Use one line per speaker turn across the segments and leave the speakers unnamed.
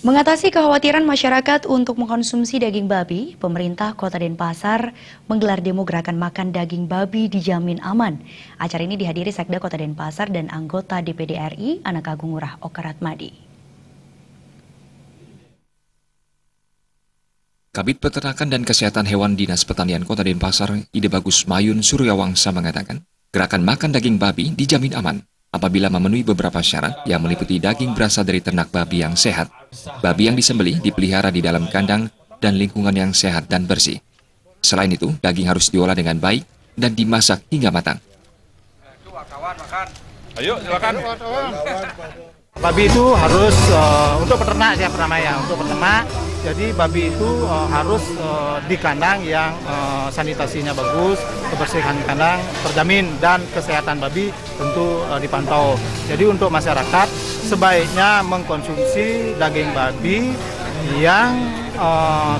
Mengatasi kekhawatiran masyarakat untuk mengkonsumsi daging babi, pemerintah Kota Denpasar menggelar demo gerakan makan daging babi dijamin aman. Acara ini dihadiri Sekda Kota Denpasar dan anggota DPD RI Anak Agung Ngurah Okaratmadi.
Kabid Peternakan dan Kesehatan Hewan Dinas Pertanian Kota Denpasar, Ide Bagus Mayun Suryawangsa mengatakan, gerakan makan daging babi dijamin aman apabila memenuhi beberapa syarat yang meliputi daging berasal dari ternak babi yang sehat, babi yang disembelih dipelihara di dalam kandang dan lingkungan yang sehat dan bersih. Selain itu, daging harus diolah dengan baik dan dimasak hingga matang.
Ayo, silakan. Babi itu harus untuk peternak ya pertama ya, untuk peternak. Jadi babi itu harus di kandang yang sanitasinya bagus, kebersihan kandang terjamin dan kesehatan babi tentu dipantau. Jadi untuk masyarakat sebaiknya mengkonsumsi daging babi yang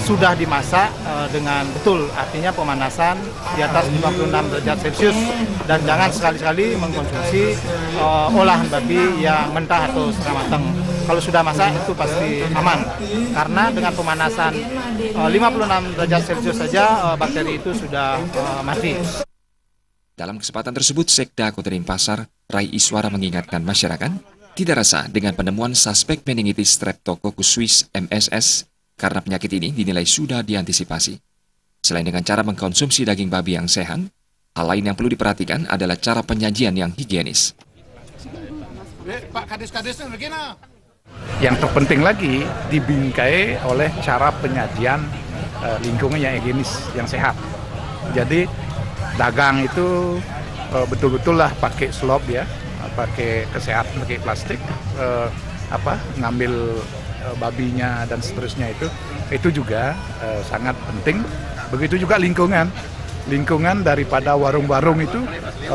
sudah dimasak dengan betul, artinya pemanasan di atas 56 derajat Celcius, dan jangan sekali-sekali mengkonsumsi olahan babi yang mentah atau setengah matang. Kalau sudah masak itu pasti aman, karena dengan pemanasan 56 derajat Celcius saja bakteri itu sudah mati.
Dalam kesempatan tersebut, Sekda Kota Denpasar, Rai Iswara mengingatkan masyarakat tidak resah dengan penemuan suspek meningitis Streptococcus suis MSS karena penyakit ini dinilai sudah diantisipasi. Selain dengan cara mengkonsumsi daging babi yang sehat, hal lain yang perlu diperhatikan adalah cara penyajian yang higienis.
Pak Kadis-Kadisnya bagaimana?
Yang terpenting lagi dibingkai oleh cara penyajian lingkungan yang higienis, yang sehat. Jadi dagang itu betul-betul lah pakai slop ya, pakai kesehatan, pakai plastik, ngambil babinya dan seterusnya itu juga sangat penting. Begitu juga lingkungan daripada warung-warung itu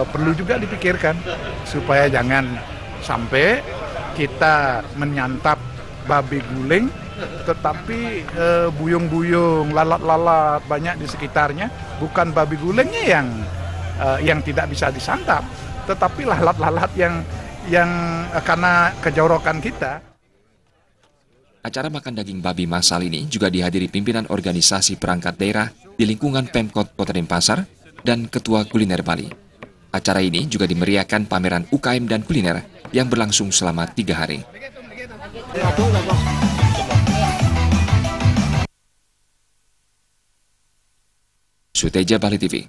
perlu juga dipikirkan supaya jangan sampai kita menyantap babi guling tetapi buyung-buyung, lalat-lalat banyak di sekitarnya, bukan babi gulingnya yang tidak bisa disantap, tetapi lalat-lalat yang karena kejorokan kita.
Acara makan daging babi massal ini juga dihadiri pimpinan organisasi perangkat daerah di lingkungan Pemkot Kota Denpasar dan Ketua Kuliner Bali. Acara ini juga dimeriahkan pameran UKM dan kuliner yang berlangsung selama 3 hari. Suteja Bali TV.